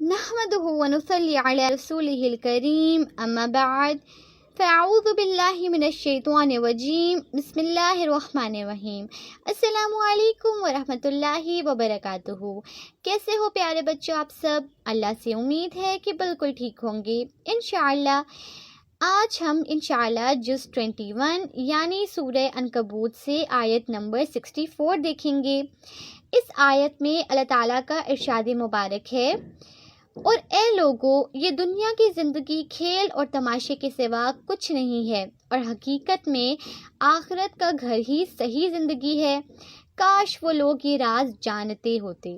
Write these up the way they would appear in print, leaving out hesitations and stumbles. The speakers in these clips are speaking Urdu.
نحمده ونصلي على رسوله الكريم اما بعد فاعوذ باللہ من الشیطان الرجیم بسم اللہ الرحمن الرحیم السلام علیکم ورحمۃ اللہ وبرکاتہ۔ کیسے ہو پیارے بچوں آپ سب؟ اللہ سے امید ہے کہ بالکل ٹھیک ہوں گے انشاءاللہ۔ آج ہم انشاءاللہ جز 21 یعنی سورہ عنکبوت سے آیت نمبر 64 دیکھیں گے۔ اس آیت میں اللہ تعالیٰ کا ارشاد مبارک ہے، اور اے لوگو، یہ دنیا کی زندگی کھیل اور تماشے کے سوا کچھ نہیں ہے، اور حقیقت میں آخرت کا گھر ہی صحیح زندگی ہے۔ کاش وہ لوگ یہ راز جانتے ہوتے۔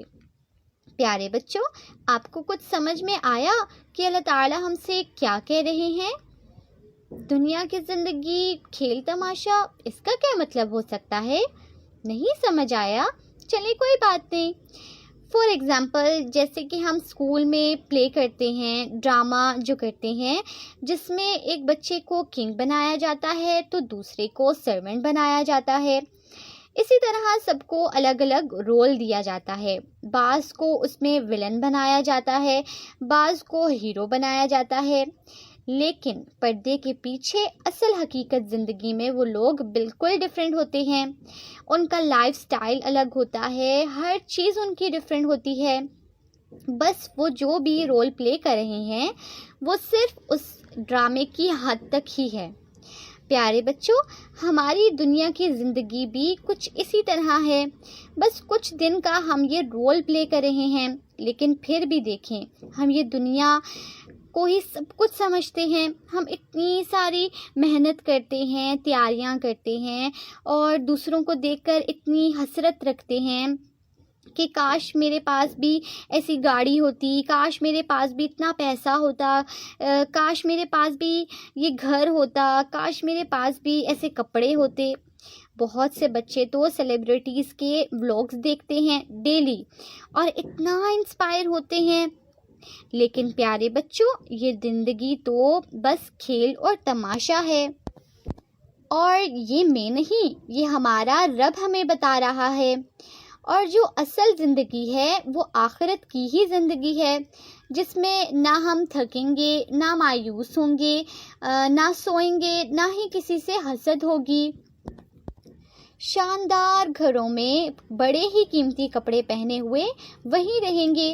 پیارے بچوں، آپ کو کچھ سمجھ میں آیا کہ اللہ تعالیٰ ہم سے کیا کہہ رہے ہیں؟ دنیا کی زندگی کھیل تماشا، اس کا کیا مطلب ہو سکتا ہے؟ نہیں سمجھ آیا؟ چلیں کوئی بات نہیں۔ فار ایگزامپل، جیسے کہ ہم اسکول میں پلے کرتے ہیں، ڈرامہ جو کرتے ہیں، جس میں ایک بچے کو کنگ بنایا جاتا ہے تو دوسرے کو سرونٹ بنایا جاتا ہے۔ اسی طرح سب کو الگ الگ رول دیا جاتا ہے۔ بعض کو اس میں ولن بنایا جاتا ہے، بعض کو ہیرو بنایا جاتا ہے، لیکن پردے کے پیچھے اصل حقیقت زندگی میں وہ لوگ بالکل ڈیفرنٹ ہوتے ہیں۔ ان کا لائف سٹائل الگ ہوتا ہے، ہر چیز ان کی ڈیفرنٹ ہوتی ہے۔ بس وہ جو بھی رول پلے کر رہے ہیں وہ صرف اس ڈرامے کی حد تک ہی ہے۔ پیارے بچوں، ہماری دنیا کی زندگی بھی کچھ اسی طرح ہے۔ بس کچھ دن کا ہم یہ رول پلے کر رہے ہیں، لیکن پھر بھی دیکھیں، ہم یہ دنیا کو ہی سب کچھ سمجھتے ہیں۔ ہم اتنی ساری محنت کرتے ہیں، تیاریاں کرتے ہیں، اور دوسروں کو دیکھ کر اتنی حسرت رکھتے ہیں کہ کاش میرے پاس بھی ایسی گاڑی ہوتی، کاش میرے پاس بھی اتنا پیسہ ہوتا، کاش میرے پاس بھی یہ گھر ہوتا، کاش میرے پاس بھی ایسے کپڑے ہوتے۔ بہت سے بچے تو سیلیبریٹیز کے ولاگز دیکھتے ہیں ڈیلی اور اتنا انسپائر ہوتے ہیں، لیکن پیارے بچوں، یہ زندگی تو بس کھیل اور تماشا ہے۔ اور یہ میں نہیں، یہ ہمارا رب ہمیں بتا رہا ہے۔ اور جو اصل زندگی ہے وہ آخرت کی ہی زندگی ہے، جس میں نہ ہم تھکیں گے، نہ مایوس ہوں گے، نہ سوئیں گے، نہ ہی کسی سے حسد ہوگی۔ شاندار گھروں میں بڑے ہی قیمتی کپڑے پہنے ہوئے وہیں رہیں گے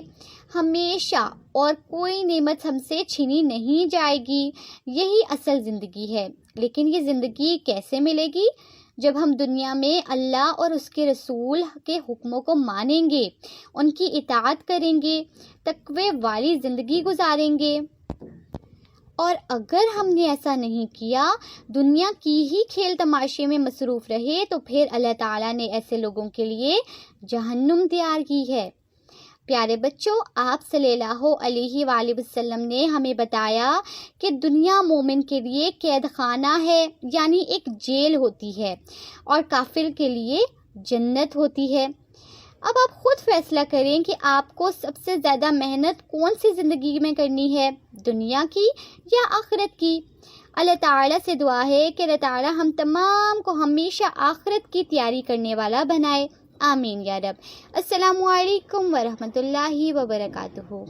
ہمیشہ، اور کوئی نعمت ہم سے چھینی نہیں جائے گی۔ یہی اصل زندگی ہے۔ لیکن یہ زندگی کیسے ملے گی؟ جب ہم دنیا میں اللہ اور اس کے رسول کے حکموں کو مانیں گے، ان کی اطاعت کریں گے، تقوی والی زندگی گزاریں گے۔ اور اگر ہم نے ایسا نہیں کیا، دنیا کی ہی کھیل تماشے میں مصروف رہے، تو پھر اللہ تعالیٰ نے ایسے لوگوں کے لیے جہنم تیار کی ہے۔ پیارے بچوں، آپ صلی اللہ علیہ وآلہ وسلم نے ہمیں بتایا کہ دنیا مومن کے لیے قید خانہ ہے، یعنی ایک جیل ہوتی ہے، اور کافر کے لیے جنت ہوتی ہے۔ اب آپ خود فیصلہ کریں کہ آپ کو سب سے زیادہ محنت کون سی زندگی میں کرنی ہے، دنیا کی یا آخرت کی؟ اللہ تعالیٰ سے دعا ہے کہ اللہ تعالیٰ ہم تمام کو ہمیشہ آخرت کی تیاری کرنے والا بنائے۔ آمین یا رب۔ السلام علیکم ورحمۃ اللہ وبرکاتہ۔